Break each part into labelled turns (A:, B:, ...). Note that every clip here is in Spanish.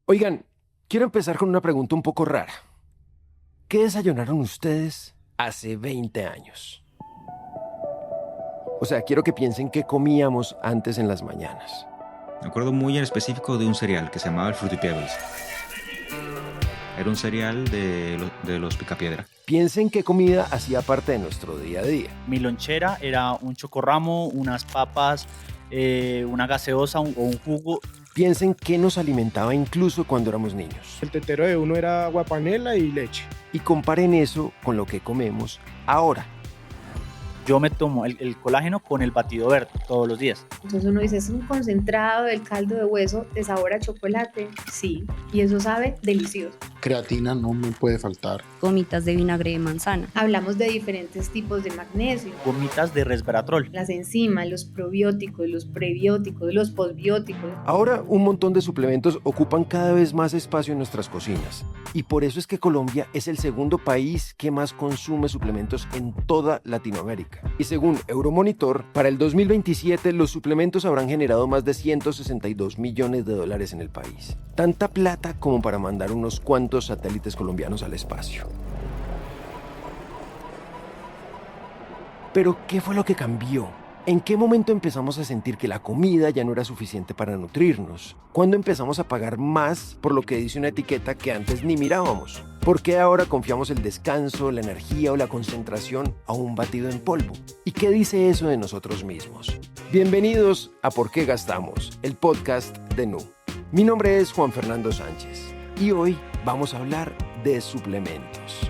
A: Oigan, quiero empezar con una pregunta un poco rara. ¿Qué desayunaron ustedes hace 20 años? O sea, quiero que piensen qué comíamos antes en las mañanas.
B: Me acuerdo muy en específico de un cereal que se llamaba el Fruity Pebbles. Era un cereal de los Picapiedra.
A: Piensen qué comida hacía parte de nuestro día a día.
C: Mi lonchera era un chocorramo, unas papas, una gaseosa o un jugo.
A: Piensen qué nos alimentaba incluso cuando éramos niños.
D: El tetero de uno era agua panela y leche.
A: Y comparen eso con lo que comemos ahora.
C: Yo me tomo el colágeno con el batido verde todos los días.
E: Entonces uno dice, es un concentrado del caldo de hueso de sabor a chocolate. Sí, y eso sabe delicioso.
F: Creatina no me puede faltar.
G: Gomitas de vinagre de manzana.
E: Hablamos de diferentes tipos de magnesio.
C: Gomitas de resveratrol.
E: Las enzimas, los probióticos, los prebióticos, los posbióticos.
A: Ahora un montón de suplementos ocupan cada vez más espacio en nuestras cocinas. Y por eso es que Colombia es el segundo país que más consume suplementos en toda Latinoamérica. Y según Euromonitor, para el 2027 los suplementos habrán generado más de 162 millones de dólares en el país. Tanta plata como para mandar unos cuantos satélites colombianos al espacio. Pero, ¿qué fue lo que cambió? ¿En qué momento empezamos a sentir que la comida ya no era suficiente para nutrirnos? ¿Cuándo empezamos a pagar más por lo que dice una etiqueta que antes ni mirábamos? ¿Por qué ahora confiamos el descanso, la energía o la concentración a un batido en polvo? ¿Y qué dice eso de nosotros mismos? Bienvenidos a ¿Por qué gastamos?, el podcast de Nu. Mi nombre es Juan Fernando Sánchez y hoy vamos a hablar de suplementos.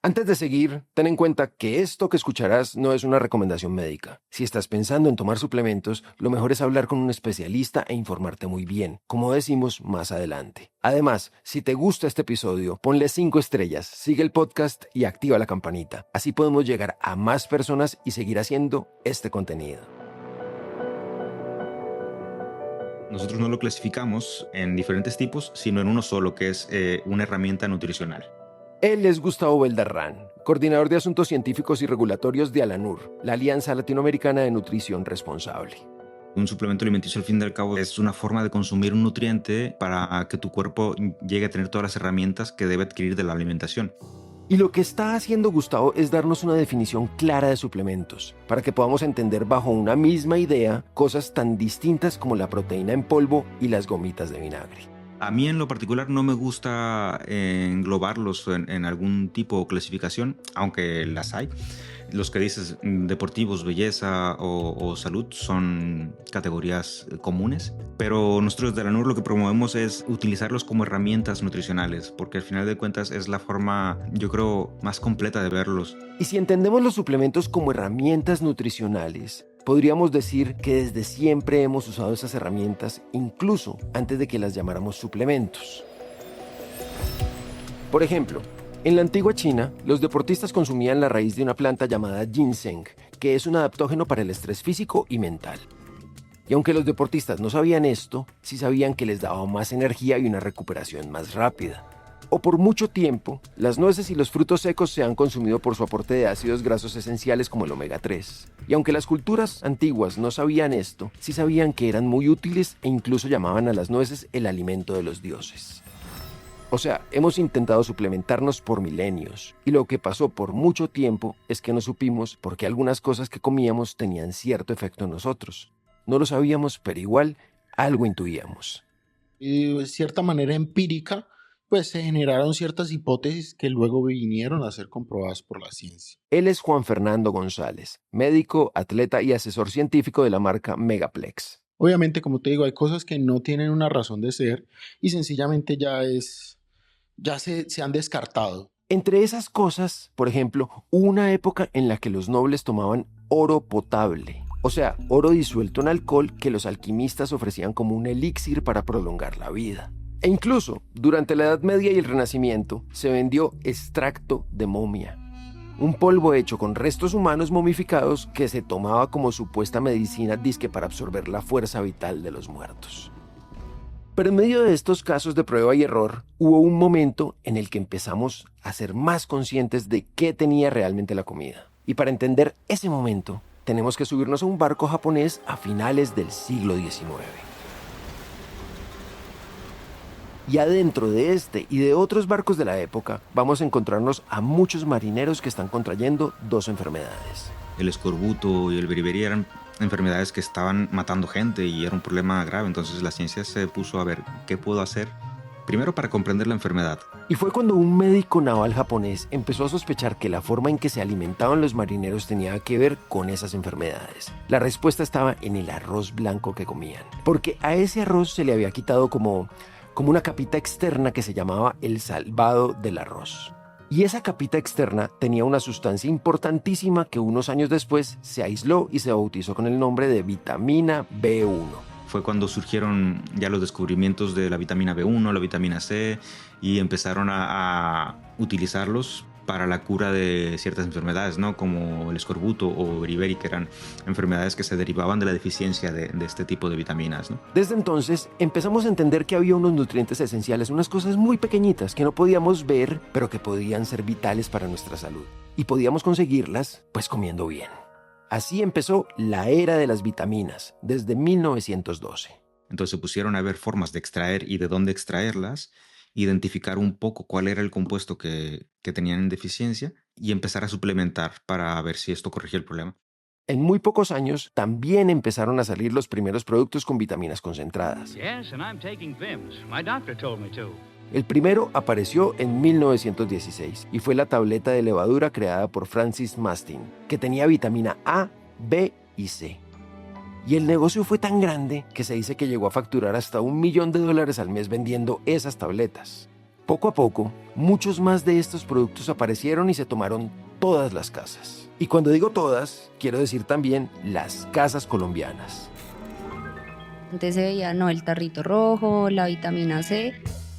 A: Antes de seguir, ten en cuenta que esto que escucharás no es una recomendación médica. Si estás pensando en tomar suplementos, lo mejor es hablar con un especialista e informarte muy bien, como decimos más adelante. Además, si te gusta este episodio, ponle 5 estrellas, sigue el podcast y activa la campanita. Así podemos llegar a más personas y seguir haciendo este contenido.
B: Nosotros no lo clasificamos en diferentes tipos, sino en uno solo, que es una herramienta nutricional.
A: Él es Gustavo Beldarrán, coordinador de Asuntos Científicos y Regulatorios de ALANUR, la Alianza Latinoamericana de Nutrición Responsable.
B: Un suplemento alimenticio, al fin y al cabo, es una forma de consumir un nutriente para que tu cuerpo llegue a tener todas las herramientas que debe adquirir de la alimentación.
A: Y lo que está haciendo Gustavo es darnos una definición clara de suplementos, para que podamos entender bajo una misma idea cosas tan distintas como la proteína en polvo y las gomitas de vinagre.
B: A mí en lo particular no me gusta englobarlos en algún tipo de clasificación, aunque las hay. Los que dices deportivos, belleza o salud son categorías comunes, pero nosotros de ALANUR lo que promovemos es utilizarlos como herramientas nutricionales, porque al final de cuentas es la forma, yo creo, más completa de verlos.
A: Y si entendemos los suplementos como herramientas nutricionales, podríamos decir que desde siempre hemos usado esas herramientas, incluso antes de que las llamáramos suplementos. Por ejemplo, en la antigua China, los deportistas consumían la raíz de una planta llamada ginseng, que es un adaptógeno para el estrés físico y mental. Y aunque los deportistas no sabían esto, sí sabían que les daba más energía y una recuperación más rápida. O por mucho tiempo, las nueces y los frutos secos se han consumido por su aporte de ácidos grasos esenciales como el omega 3. Y aunque las culturas antiguas no sabían esto, sí sabían que eran muy útiles e incluso llamaban a las nueces el alimento de los dioses. O sea, hemos intentado suplementarnos por milenios, y lo que pasó por mucho tiempo es que no supimos por qué algunas cosas que comíamos tenían cierto efecto en nosotros. No lo sabíamos, pero igual algo intuíamos.
F: Y de cierta manera empírica, pues se generaron ciertas hipótesis que luego vinieron a ser comprobadas por la ciencia.
A: Él es Juan Fernando González, médico, atleta y asesor científico de la marca Megaplex.
F: Obviamente, como te digo, hay cosas que no tienen una razón de ser y sencillamente se han descartado.
A: Entre esas cosas, por ejemplo, hubo una época en la que los nobles tomaban oro potable, o sea, oro disuelto en alcohol que los alquimistas ofrecían como un elixir para prolongar la vida. E incluso, durante la Edad Media y el Renacimiento, se vendió extracto de momia, un polvo hecho con restos humanos momificados que se tomaba como supuesta medicina disque para absorber la fuerza vital de los muertos. Pero en medio de estos casos de prueba y error, hubo un momento en el que empezamos a ser más conscientes de qué tenía realmente la comida. Y para entender ese momento, tenemos que subirnos a un barco japonés a finales del siglo XIX. Y adentro de este y de otros barcos de la época vamos a encontrarnos a muchos marineros que están contrayendo dos enfermedades.
B: El escorbuto y el beriberi eran enfermedades que estaban matando gente y era un problema grave. Entonces la ciencia se puso a ver qué puedo hacer primero para comprender la enfermedad.
A: Y fue cuando un médico naval japonés empezó a sospechar que la forma en que se alimentaban los marineros tenía que ver con esas enfermedades. La respuesta estaba en el arroz blanco que comían, porque a ese arroz se le había quitado como una capita externa que se llamaba el salvado del arroz. Y esa capita externa tenía una sustancia importantísima que unos años después se aisló y se bautizó con el nombre de vitamina B1.
B: Fue cuando surgieron ya los descubrimientos de la vitamina B1, la vitamina C, y empezaron a utilizarlos para la cura de ciertas enfermedades, ¿no? Como el escorbuto o beriberi, que eran enfermedades que se derivaban de la deficiencia de este tipo de vitaminas, ¿no?
A: Desde entonces empezamos a entender que había unos nutrientes esenciales, unas cosas muy pequeñitas que no podíamos ver, pero que podían ser vitales para nuestra salud. Y podíamos conseguirlas, pues comiendo bien. Así empezó la era de las vitaminas, desde 1912.
B: Entonces se pusieron a ver formas de extraer y de dónde extraerlas, identificar un poco cuál era el compuesto que tenían en deficiencia y empezar a suplementar para ver si esto corregía el problema.
A: En muy pocos años también empezaron a salir los primeros productos con vitaminas concentradas.
H: Yes, and I'm taking Vims. My doctor told me to.
A: El primero apareció en 1916 y fue la tableta de levadura creada por Francis Mastin, que tenía vitamina A, B y C. Y el negocio fue tan grande que se dice que llegó a facturar hasta $1 millón al mes vendiendo esas tabletas. Poco a poco, muchos más de estos productos aparecieron y se tomaron todas las casas. Y cuando digo todas, quiero decir también las casas colombianas.
G: Antes se veía, el tarrito rojo, la vitamina C.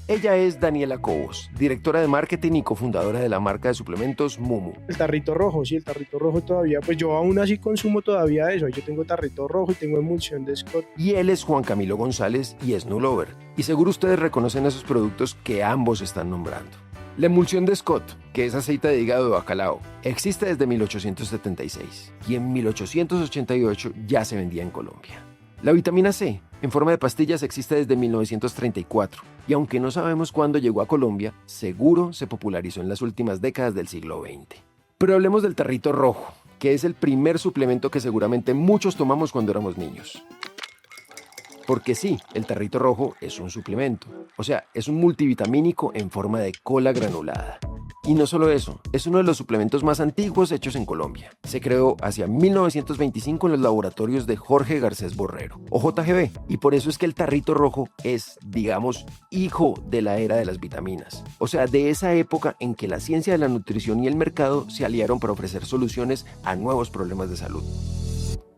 A: Ella es Daniela Cobos, directora de marketing y cofundadora de la marca de suplementos Mumu.
D: El tarrito rojo, sí, el tarrito rojo todavía, pues yo aún así consumo todavía eso. Yo tengo tarrito rojo y tengo emulsión de Scott.
A: Y él es Juan Camilo González y es Nulover. Y seguro ustedes reconocen esos productos que ambos están nombrando. La emulsión de Scott, que es aceite de hígado de bacalao, existe desde 1876 y en 1888 ya se vendía en Colombia. La vitamina C, en forma de pastillas, existe desde 1934 y aunque no sabemos cuándo llegó a Colombia, seguro se popularizó en las últimas décadas del siglo XX. Pero hablemos del tarrito rojo, que es el primer suplemento que seguramente muchos tomamos cuando éramos niños. Porque sí, el tarrito rojo es un suplemento, o sea, es un multivitamínico en forma de cola granulada. Y no solo eso, es uno de los suplementos más antiguos hechos en Colombia. Se creó hacia 1925 en los laboratorios de Jorge Garcés Borrero, o JGB, y por eso es que el tarrito rojo es, digamos, hijo de la era de las vitaminas. O sea, de esa época en que la ciencia de la nutrición y el mercado se aliaron para ofrecer soluciones a nuevos problemas de salud.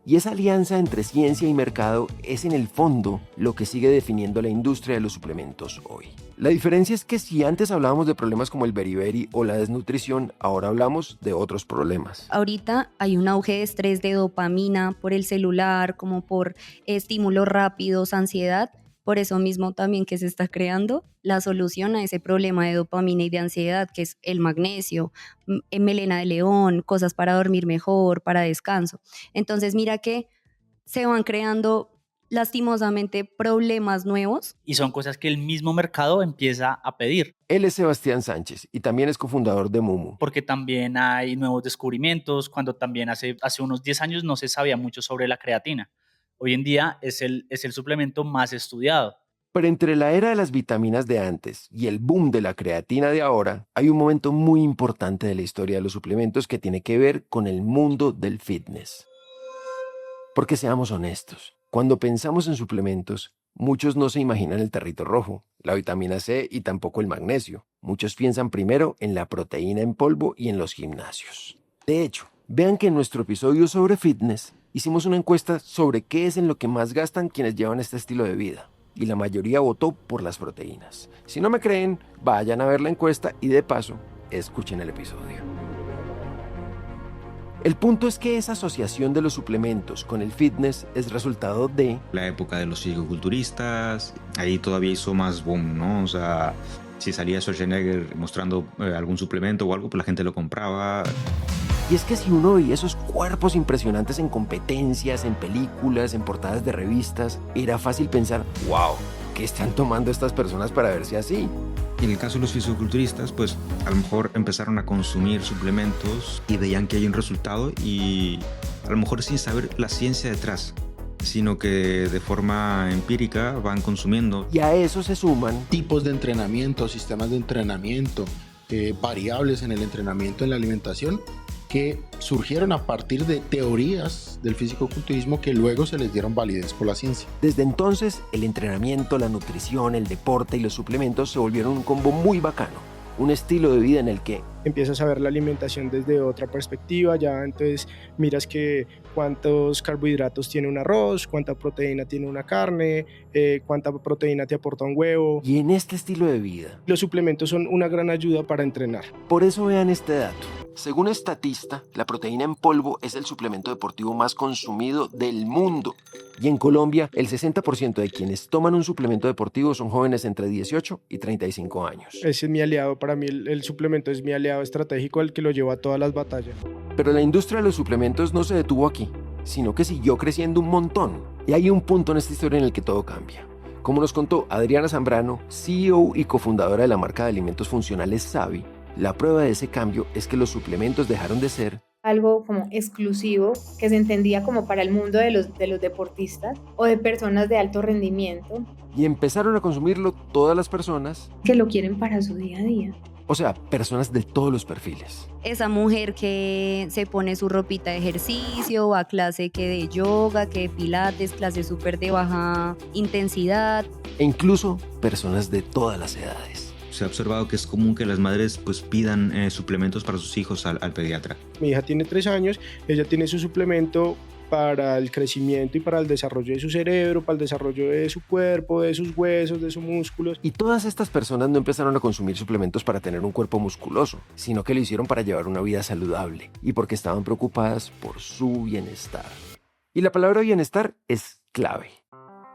A: Y esa alianza entre ciencia y mercado es en el fondo lo que sigue definiendo la industria de los suplementos hoy. La diferencia es que si antes hablábamos de problemas como el beriberi o la desnutrición, ahora hablamos de otros problemas.
G: Ahorita hay un auge de estrés, de dopamina por el celular, como por estímulos rápidos, ansiedad. Por eso mismo también que se está creando la solución a ese problema de dopamina y de ansiedad, que es el magnesio, melena de león, cosas para dormir mejor, para descanso. Entonces mira que se van creando lastimosamente problemas nuevos.
C: Y son cosas que el mismo mercado empieza a pedir.
A: Él es Sebastián Sánchez y también es cofundador de Mumu.
C: Porque también hay nuevos descubrimientos, cuando también hace unos 10 años no se sabía mucho sobre la creatina. Hoy en día es el suplemento más estudiado.
A: Pero entre la era de las vitaminas de antes y el boom de la creatina de ahora, hay un momento muy importante de la historia de los suplementos que tiene que ver con el mundo del fitness. Porque seamos honestos, cuando pensamos en suplementos, muchos no se imaginan el tarrito rojo, la vitamina C y tampoco el magnesio. Muchos piensan primero en la proteína en polvo y en los gimnasios. De hecho, vean que en nuestro episodio sobre fitness hicimos una encuesta sobre qué es en lo que más gastan quienes llevan este estilo de vida. Y la mayoría votó por las proteínas. Si no me creen, vayan a ver la encuesta y de paso, escuchen el episodio. El punto es que esa asociación de los suplementos con el fitness es resultado de
B: la época de los fisicoculturistas. Ahí todavía hizo más boom, ¿no? O sea, si salía Schwarzenegger mostrando algún suplemento o algo, pues la gente lo compraba.
A: Y es que si uno veía esos cuerpos impresionantes en competencias, en películas, en portadas de revistas, era fácil pensar, wow, ¿qué están tomando estas personas para verse así?
B: Y en el caso de los fisiculturistas, pues a lo mejor empezaron a consumir suplementos y veían que hay un resultado y a lo mejor sin saber la ciencia detrás, sino que de forma empírica van consumiendo.
A: Y a eso se suman
F: Tipos de entrenamiento, sistemas de entrenamiento, variables en el entrenamiento, en la alimentación, que surgieron a partir de teorías del fisicoculturismo que luego se les dieron validez por la ciencia.
A: Desde entonces, el entrenamiento, la nutrición, el deporte y los suplementos se volvieron un combo muy bacano, un estilo de vida en el que
D: empiezas a ver la alimentación desde otra perspectiva, ya entonces miras que cuántos carbohidratos tiene un arroz, cuánta proteína tiene una carne, cuánta proteína te aporta un huevo.
A: y en este estilo de vida.
D: Los suplementos son una gran ayuda para entrenar.
A: Por eso vean este dato. Según Statista, la proteína en polvo es el suplemento deportivo más consumido del mundo. Y en Colombia, el 60% de quienes toman un suplemento deportivo son jóvenes entre 18 y 35 años.
D: Ese es mi aliado, para mí el suplemento es mi aliado estratégico, el que lo lleva a todas las batallas.
A: Pero la industria de los suplementos no se detuvo aquí, sino que siguió creciendo un montón. Y hay un punto en esta historia en el que todo cambia. Como nos contó Adriana Zambrano, CEO y cofundadora de la marca de alimentos funcionales Savi, la prueba de ese cambio es que los suplementos dejaron de ser
E: algo como exclusivo que se entendía como para el mundo de los deportistas o de personas de alto rendimiento
A: y empezaron a consumirlo todas las personas,
E: que lo quieren para su día a día.
A: o sea, personas de todos los perfiles.
G: Esa mujer que se pone su ropita de ejercicio, va a clase que de yoga, que de pilates, clase súper de baja intensidad.
A: E incluso personas de todas las edades.
B: Se ha observado que es común que las madres pues pidan suplementos para sus hijos al pediatra.
D: Mi hija tiene 3 años, ella tiene su suplemento para el crecimiento y para el desarrollo de su cerebro, para el desarrollo de su cuerpo, de sus huesos, de sus músculos.
A: Y todas estas personas no empezaron a consumir suplementos para tener un cuerpo musculoso, sino que lo hicieron para llevar una vida saludable y porque estaban preocupadas por su bienestar. Y la palabra bienestar es clave,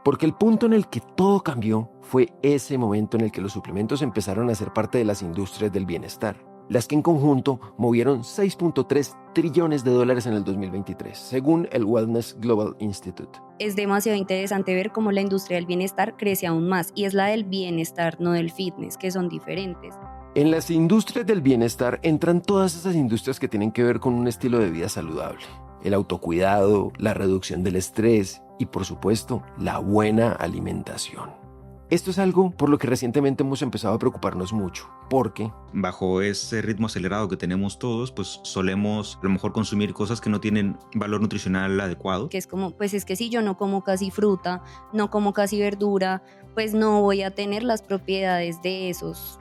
A: porque el punto en el que todo cambió fue ese momento en el que los suplementos empezaron a ser parte de las industrias del bienestar, las que en conjunto movieron $6.3 trillones en el 2023, según el Wellness Global Institute.
G: Es demasiado interesante ver cómo la industria del bienestar crece aún más, y es la del bienestar, no del fitness, que son diferentes.
A: En las industrias del bienestar entran todas esas industrias que tienen que ver con un estilo de vida saludable. El autocuidado, la reducción del estrés y, por supuesto, la buena alimentación. Esto es algo por lo que recientemente hemos empezado a preocuparnos mucho, porque
B: bajo ese ritmo acelerado que tenemos todos, pues solemos a lo mejor consumir cosas que no tienen valor nutricional adecuado.
G: Que es como, pues es que si yo no como casi fruta, no como casi verdura, pues no voy a tener las propiedades de esos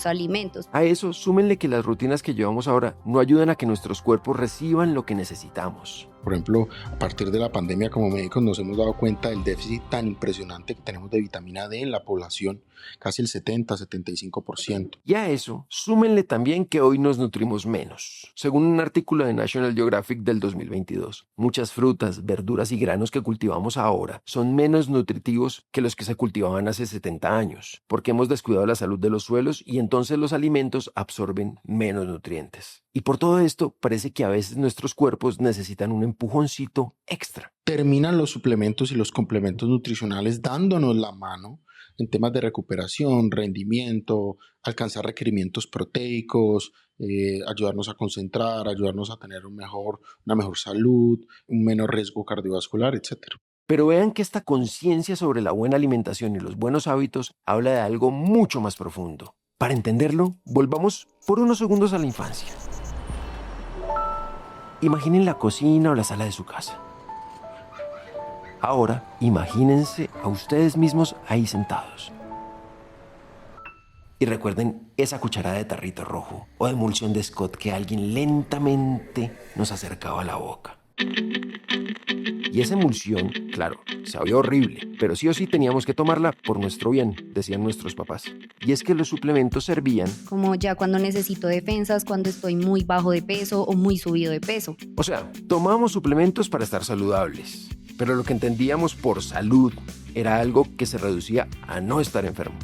G: alimentos.
A: A eso súmenle que las rutinas que llevamos ahora no ayudan a que nuestros cuerpos reciban lo que necesitamos.
F: Por ejemplo, a partir de la pandemia, como médicos nos hemos dado cuenta del déficit tan impresionante que tenemos de vitamina D en la población, casi el 70-75%.
A: Y a eso, súmenle también que hoy nos nutrimos menos. Según un artículo de National Geographic del 2022, muchas frutas, verduras y granos que cultivamos ahora son menos nutritivos que los que se cultivaban hace 70 años, porque hemos descuidado la salud de los suelos y entonces los alimentos absorben menos nutrientes. Y por todo esto, parece que a veces nuestros cuerpos necesitan un empujoncito extra.
F: Terminan los suplementos y los complementos nutricionales dándonos la mano en temas de recuperación, rendimiento, alcanzar requerimientos proteicos, ayudarnos a concentrar, ayudarnos a tener una mejor salud, un menor riesgo cardiovascular, etc.
A: Pero vean que esta conciencia sobre la buena alimentación y los buenos hábitos habla de algo mucho más profundo. Para entenderlo, volvamos por unos segundos a la infancia. Imaginen la cocina o la sala de su casa. Ahora, imagínense a ustedes mismos ahí sentados. Y recuerden esa cucharada de tarrito rojo o de emulsión de Scott que alguien lentamente nos acercaba a la boca. Y esa emulsión, claro, sabía horrible, pero sí o sí teníamos que tomarla por nuestro bien, decían nuestros papás. Y es que los suplementos servían
G: como ya cuando necesito defensas, cuando estoy muy bajo de peso o muy subido de peso.
A: O sea, tomábamos suplementos para estar saludables, pero lo que entendíamos por salud era algo que se reducía a no estar enfermo.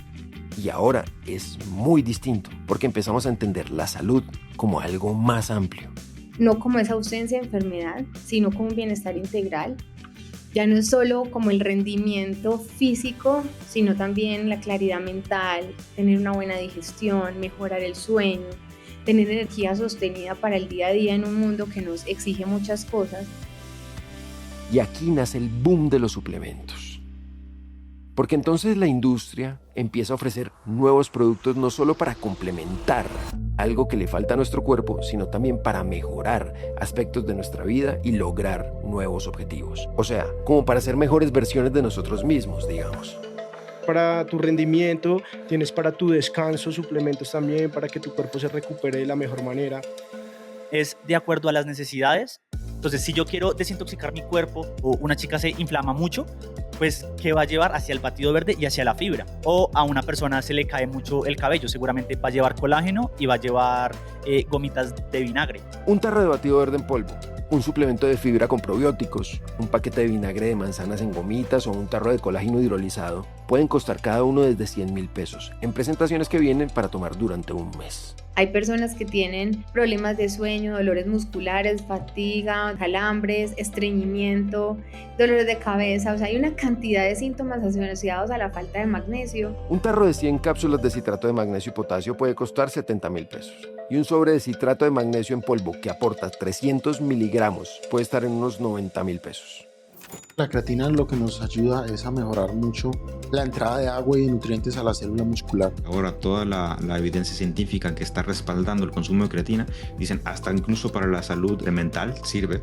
A: Y ahora es muy distinto, porque empezamos a entender la salud como algo más amplio.
E: No como esa ausencia de enfermedad, sino como un bienestar integral. Ya no es solo como el rendimiento físico, sino también la claridad mental, tener una buena digestión, mejorar el sueño, tener energía sostenida para el día a día en un mundo que nos exige muchas cosas.
A: Y aquí nace el boom de los suplementos. Porque entonces la industria empieza a ofrecer nuevos productos no solo para complementar algo que le falta a nuestro cuerpo, sino también para mejorar aspectos de nuestra vida y lograr nuevos objetivos. O sea, como para ser mejores versiones de nosotros mismos, digamos.
D: Para tu rendimiento, tienes para tu descanso suplementos también para que tu cuerpo se recupere de la mejor manera.
C: Es de acuerdo a las necesidades. Entonces, si yo quiero desintoxicar mi cuerpo o una chica se inflama mucho, pues ¿qué va a llevar? Hacia el batido verde y hacia la fibra. O a una persona se le cae mucho el cabello, seguramente va a llevar colágeno y va a llevar gomitas de vinagre.
A: Un tarro de batido verde en polvo, un suplemento de fibra con probióticos, un paquete de vinagre de manzanas en gomitas o un tarro de colágeno hidrolizado pueden costar cada uno desde 100.000 pesos, en presentaciones que vienen para tomar durante un mes.
E: Hay personas que tienen problemas de sueño, dolores musculares, fatiga, calambres, estreñimiento, dolores de cabeza. O sea, hay una cantidad de síntomas asociados a la falta de magnesio.
A: Un tarro de 100 cápsulas de citrato de magnesio y potasio puede costar 70.000 pesos. Y un sobre de citrato de magnesio en polvo que aporta 300 miligramos puede estar en unos 90.000 pesos.
F: La creatina lo que nos ayuda es a mejorar mucho la entrada de agua y de nutrientes a la célula muscular.
B: Ahora toda la evidencia científica que está respaldando el consumo de creatina, dicen hasta incluso para la salud mental sirve,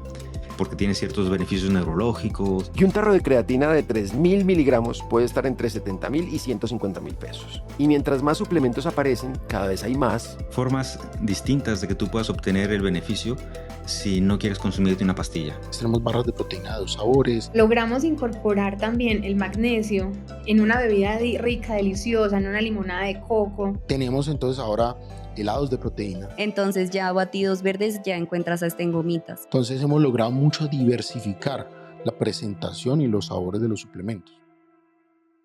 B: porque tiene ciertos beneficios neurológicos.
A: Y un tarro de creatina de 3.000 miligramos puede estar entre 70.000 y 150.000 pesos. Y mientras más suplementos aparecen, cada vez hay más
B: Formas distintas de que tú puedas obtener el beneficio si no quieres consumirte una pastilla.
F: Tenemos barras de proteína de 2 sabores.
E: Logramos incorporar también el magnesio en una bebida rica, deliciosa, en una limonada de coco.
F: Tenemos entonces ahora helados de proteína.
G: Entonces ya batidos verdes ya encuentras hasta en gomitas.
F: Entonces hemos logrado mucho diversificar la presentación y los sabores de los suplementos.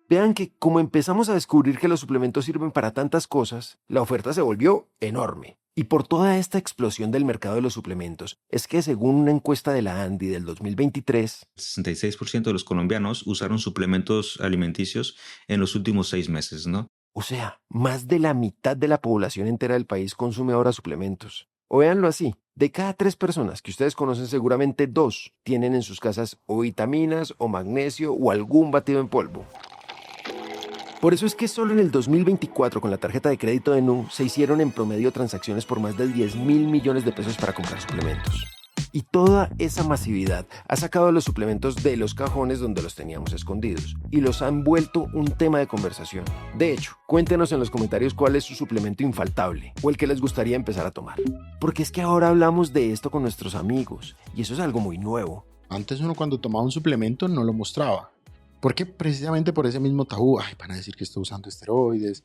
A: Vean que como empezamos a descubrir que los suplementos sirven para tantas cosas, la oferta se volvió enorme. Y por toda esta explosión del mercado de los suplementos, es que según una encuesta de la ANDI del 2023,
B: El 66% de los colombianos usaron suplementos alimenticios en los últimos 6 meses, ¿no?
A: o sea, más de la mitad de la población entera del país consume ahora suplementos. O véanlo así, de cada 3 personas que ustedes conocen, seguramente 2 tienen en sus casas o vitaminas o magnesio o algún batido en polvo. Por eso es que solo en el 2024 con la tarjeta de crédito de Nu se hicieron en promedio transacciones por más de 10.000 millones de pesos para comprar suplementos. Y toda esa masividad ha sacado a los suplementos de los cajones donde los teníamos escondidos y los han vuelto un tema de conversación. De hecho, cuéntenos en los comentarios cuál es su suplemento infaltable o el que les gustaría empezar a tomar. Porque es que ahora hablamos de esto con nuestros amigos y eso es algo muy nuevo.
F: Antes uno cuando tomaba un suplemento no lo mostraba. Porque precisamente por ese mismo tabú, van a decir que estoy usando esteroides,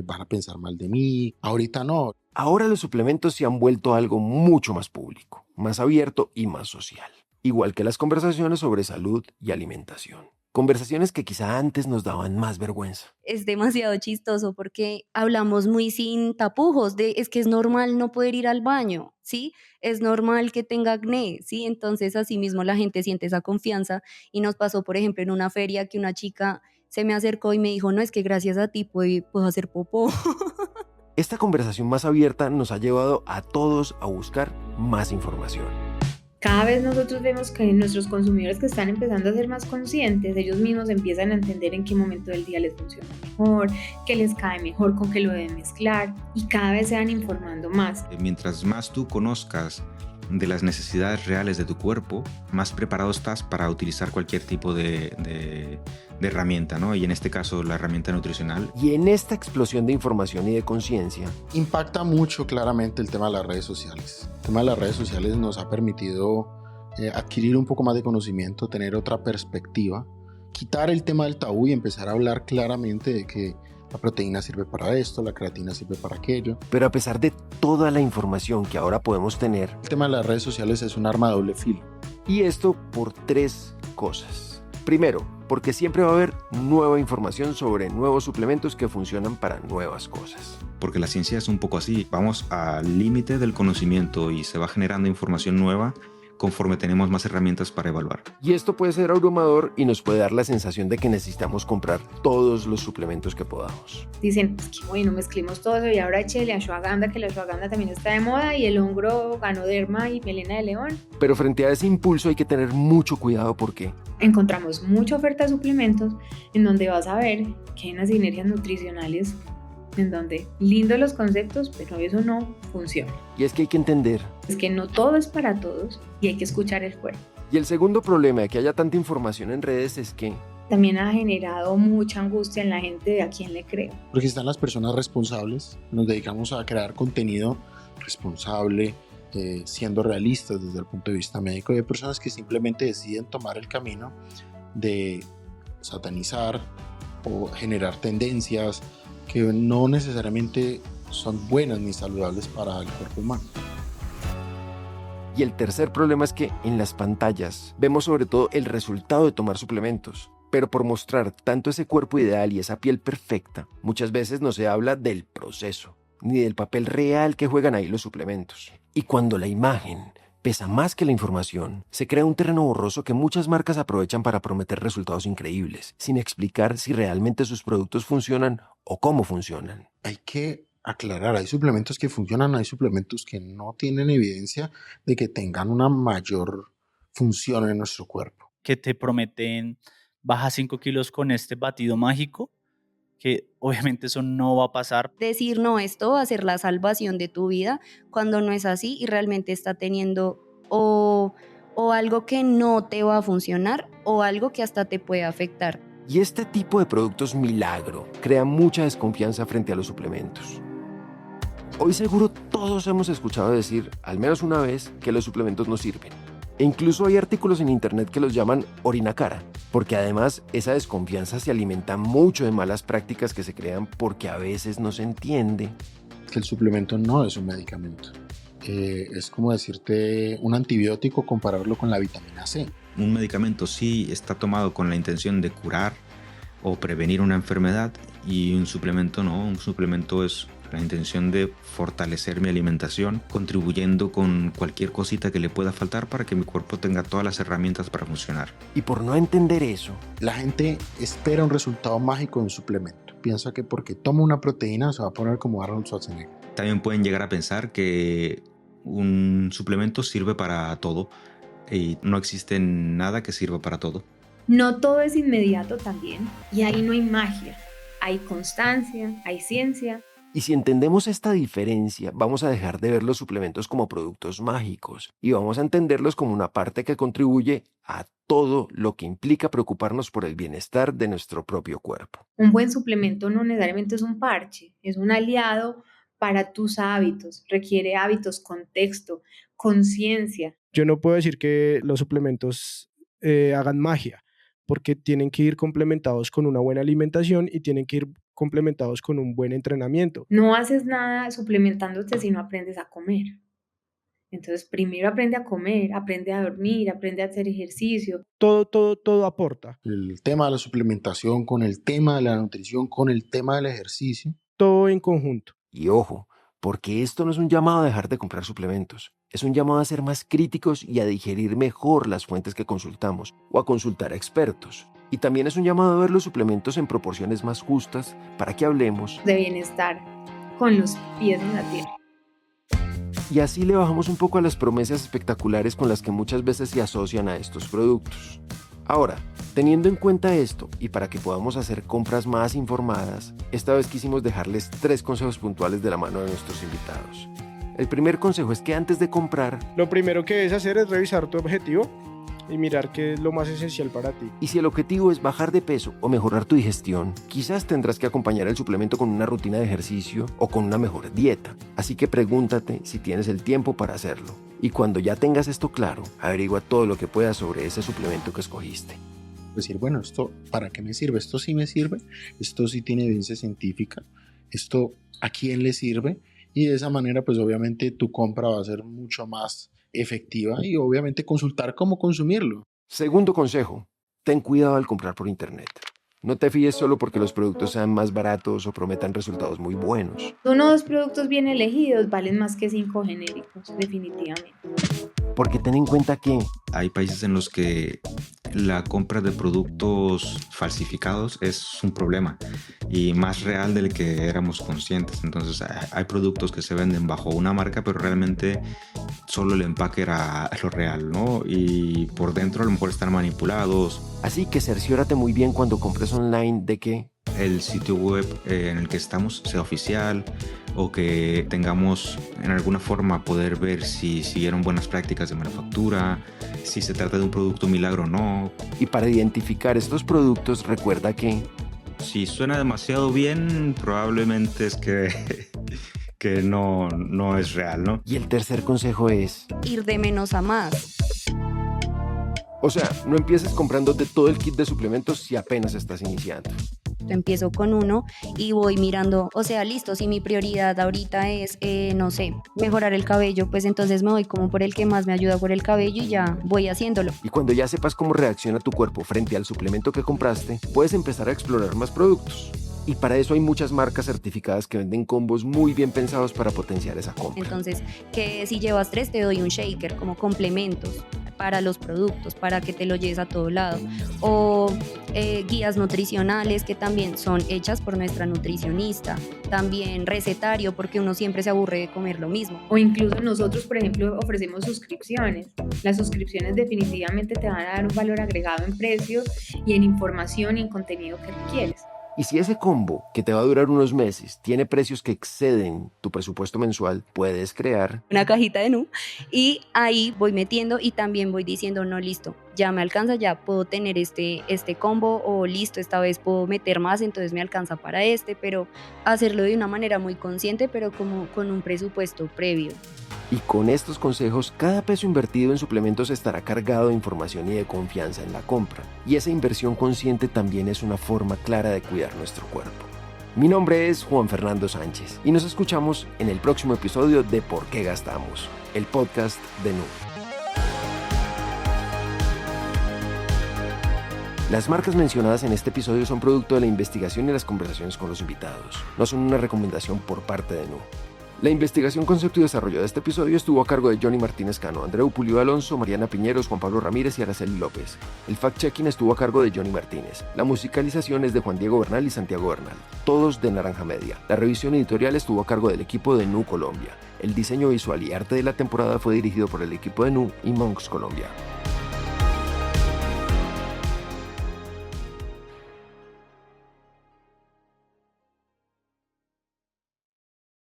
F: van a pensar mal de mí. Ahorita no.
A: Ahora los suplementos se han vuelto algo mucho más público, más abierto y más social. Igual que las conversaciones sobre salud y alimentación. Conversaciones que quizá antes nos daban más vergüenza.
G: Es demasiado chistoso porque hablamos muy sin tapujos de es que es normal no poder ir al baño, ¿sí? Es normal que tenga acné, ¿sí? Entonces así mismo la gente siente esa confianza y nos pasó, por ejemplo, en una feria que una chica se me acercó y me dijo, no, es que gracias a ti puedo hacer popó.
A: Esta conversación más abierta nos ha llevado a todos a buscar más información.
E: Cada vez nosotros vemos que nuestros consumidores que están empezando a ser más conscientes, ellos mismos empiezan a entender en qué momento del día les funciona mejor, qué les cae mejor, con qué lo deben mezclar y cada vez se van informando más.
B: Mientras más tú conozcas de las necesidades reales de tu cuerpo, más preparado estás para utilizar cualquier tipo de herramienta, ¿no? Y en este caso la herramienta nutricional.
A: Y en esta explosión de información y de conciencia,
F: Impacta mucho claramente el tema de las redes sociales. El tema de las redes sociales nos ha permitido adquirir un poco más de conocimiento, tener otra perspectiva, quitar el tema del tabú y empezar a hablar claramente de que la proteína sirve para esto, la creatina sirve para aquello.
A: pero a pesar de toda la información que ahora podemos tener,
F: El tema de las redes sociales es un arma de doble filo.
A: y esto por 3 cosas. Primero, porque siempre va a haber nueva información sobre nuevos suplementos que funcionan para nuevas cosas.
B: Porque la ciencia es un poco así, vamos al límite del conocimiento y se va generando información nueva conforme tenemos más herramientas para evaluar.
A: Y esto puede ser abrumador y nos puede dar la sensación de que necesitamos comprar todos los suplementos que podamos.
E: Dicen, es que bueno, mezclemos todo eso y ahora échele ashwagandha, que la ashwagandha también está de moda, y el hongro ganoderma y melena de león.
A: Pero frente a ese impulso hay que tener mucho cuidado porque
E: Encontramos mucha oferta de suplementos en donde vas a ver que hay unas sinergias nutricionales en donde lindos los conceptos, pero eso no funciona.
A: y es que hay que entender.
E: Es que no todo es para todos y hay que escuchar el cuerpo.
A: Y el segundo problema de que haya tanta información en redes es que
E: También ha generado mucha angustia en la gente de a quién le creo.
F: Porque están las personas responsables, nos dedicamos a crear contenido responsable, siendo realistas desde el punto de vista médico, y hay personas que simplemente deciden tomar el camino de satanizar o generar tendencias que no necesariamente son buenas ni saludables para el cuerpo humano.
A: Y el tercer problema es que en las pantallas vemos sobre todo el resultado de tomar suplementos, pero por mostrar tanto ese cuerpo ideal y esa piel perfecta, muchas veces no se habla del proceso, ni del papel real que juegan ahí los suplementos. Y cuando la imagen pesa más que la información, se crea un terreno borroso que muchas marcas aprovechan para prometer resultados increíbles, sin explicar si realmente sus productos funcionan o cómo funcionan.
F: Hay que aclarar, hay suplementos que funcionan, hay suplementos que no tienen evidencia de que tengan una mayor función en nuestro cuerpo.
C: Que te prometen baja 5 kilos con este batido mágico, que obviamente eso no va a pasar.
G: Decir, no, esto va a ser la salvación de tu vida, cuando no es así y realmente está teniendo o algo que no te va a funcionar o algo que hasta te puede afectar.
A: Y este tipo de productos milagro crea mucha desconfianza frente a los suplementos. Hoy seguro todos hemos escuchado decir, al menos una vez, que los suplementos no sirven. E incluso hay artículos en internet que los llaman orina cara, porque además esa desconfianza se alimenta mucho de malas prácticas que se crean porque a veces no se entiende.
F: Que el suplemento no es un medicamento. Es como decirte un antibiótico, compararlo con la vitamina C.
B: Un medicamento sí está tomado con la intención de curar o prevenir una enfermedad, y un suplemento no. Un suplemento es la intención de fortalecer mi alimentación, contribuyendo con cualquier cosita que le pueda faltar para que mi cuerpo tenga todas las herramientas para funcionar.
A: Y por no entender eso,
F: La gente espera un resultado mágico de un suplemento. Piensa que porque toma una proteína se va a poner como Arnold Schwarzenegger.
B: También pueden llegar a pensar que un suplemento sirve para todo, y no existe nada que sirva para todo.
E: No todo es inmediato también, y ahí no hay magia, hay constancia, hay ciencia.
A: y si entendemos esta diferencia, vamos a dejar de ver los suplementos como productos mágicos y vamos a entenderlos como una parte que contribuye a todo lo que implica preocuparnos por el bienestar de nuestro propio cuerpo.
E: Un buen suplemento no necesariamente es un parche, es un aliado para tus hábitos, requiere hábitos, contexto, conciencia.
D: Yo no puedo decir que los suplementos hagan magia, porque tienen que ir complementados con una buena alimentación y tienen que ir complementados con un buen entrenamiento.
E: No haces nada suplementándote si no aprendes a comer. Entonces, primero aprende a comer, aprende a dormir, aprende a hacer ejercicio.
D: Todo aporta,
F: El tema de la suplementación con el tema de la nutrición, con el tema del ejercicio.
D: todo en conjunto.
A: Y ojo, porque esto no es un llamado a dejar de comprar suplementos, es un llamado a ser más críticos y a digerir mejor las fuentes que consultamos o a consultar a expertos. Y también es un llamado a ver los suplementos en proporciones más justas para que hablemos
E: De bienestar con los pies en la tierra.
A: y así le bajamos un poco a las promesas espectaculares con las que muchas veces se asocian a estos productos. Ahora, teniendo en cuenta esto y para que podamos hacer compras más informadas, esta vez quisimos dejarles 3 consejos puntuales de la mano de nuestros invitados. El primer consejo es que antes de comprar,
D: Lo primero que debes hacer es revisar tu objetivo y mirar qué es lo más esencial para ti.
A: y si el objetivo es bajar de peso o mejorar tu digestión, quizás tendrás que acompañar el suplemento con una rutina de ejercicio o con una mejor dieta. Así que pregúntate si tienes el tiempo para hacerlo. Y cuando ya tengas esto claro, averigua todo lo que puedas sobre ese suplemento que escogiste.
F: Decir, bueno, ¿esto para qué me sirve? ¿Esto sí me sirve? ¿Esto sí tiene evidencia científica? ¿Esto a quién le sirve? Y de esa manera, pues obviamente tu compra va a ser mucho más efectiva y obviamente consultar cómo consumirlo.
A: Segundo consejo, ten cuidado al comprar por internet. No te fíes solo porque los productos sean más baratos o prometan resultados muy buenos.
E: 1 o 2 productos bien elegidos valen más que 5 genéricos, definitivamente.
A: Porque ten en cuenta que
B: hay países en los que la compra de productos falsificados es un problema y más real del que éramos conscientes. Entonces hay productos que se venden bajo una marca, pero realmente solo el empaque era lo real, ¿no? Y por dentro a lo mejor están manipulados.
A: Así que cerciórate muy bien cuando compres online de que
B: el sitio web en el que estamos sea oficial, o que tengamos en alguna forma poder ver si siguieron buenas prácticas de manufactura, si se trata de un producto milagro o no.
A: Y para identificar estos productos, recuerda que
B: si suena demasiado bien, probablemente es que no es real, ¿no?
A: Y el tercer consejo es
G: ir de menos a más.
A: O sea, no empieces comprándote todo el kit de suplementos si apenas estás iniciando.
G: Empiezo con uno y voy mirando, o sea, listo, si mi prioridad ahorita es, no sé, mejorar el cabello, pues entonces me voy como por el que más me ayuda por el cabello y ya voy haciéndolo.
A: Y cuando ya sepas cómo reacciona tu cuerpo frente al suplemento que compraste, puedes empezar a explorar más productos. Y para eso hay muchas marcas certificadas que venden combos muy bien pensados para potenciar esa compra.
G: Entonces, que si llevas 3 te doy un shaker como complementos para los productos, para que te lo lleves a todo lado. O guías nutricionales que también son hechas por nuestra nutricionista. También recetario, porque uno siempre se aburre de comer lo mismo.
E: O incluso nosotros, por ejemplo, ofrecemos suscripciones. Las suscripciones definitivamente te van a dar un valor agregado en precios y en información y en contenido que requieres.
A: Y si ese combo, que te va a durar unos meses, tiene precios que exceden tu presupuesto mensual, puedes crear
G: una cajita de Nu y ahí voy metiendo y también voy diciendo, no, listo, ya me alcanza, ya puedo tener este combo, o listo, esta vez puedo meter más, entonces me alcanza para pero hacerlo de una manera muy consciente, pero como con un presupuesto previo.
A: Y con estos consejos, cada peso invertido en suplementos estará cargado de información y de confianza en la compra. Y esa inversión consciente también es una forma clara de cuidar nuestro cuerpo. Mi nombre es Juan Fernando Sánchez y nos escuchamos en el próximo episodio de ¿Por qué gastamos?, el podcast de Nu. Las marcas mencionadas en este episodio son producto de la investigación y las conversaciones con los invitados. No son una recomendación por parte de Nu. La investigación, concepto y desarrollo de este episodio estuvo a cargo de Johnny Martínez Cano, Andreu Pulido Alonso, Mariana Piñeros, Juan Pablo Ramírez y Araceli López. El fact-checking estuvo a cargo de Johnny Martínez. La musicalización es de Juan Diego Bernal y Santiago Bernal, todos de Naranja Media. La revisión editorial estuvo a cargo del equipo de Nu Colombia. El diseño visual y arte de la temporada fue dirigido por el equipo de Nu y Monks Colombia.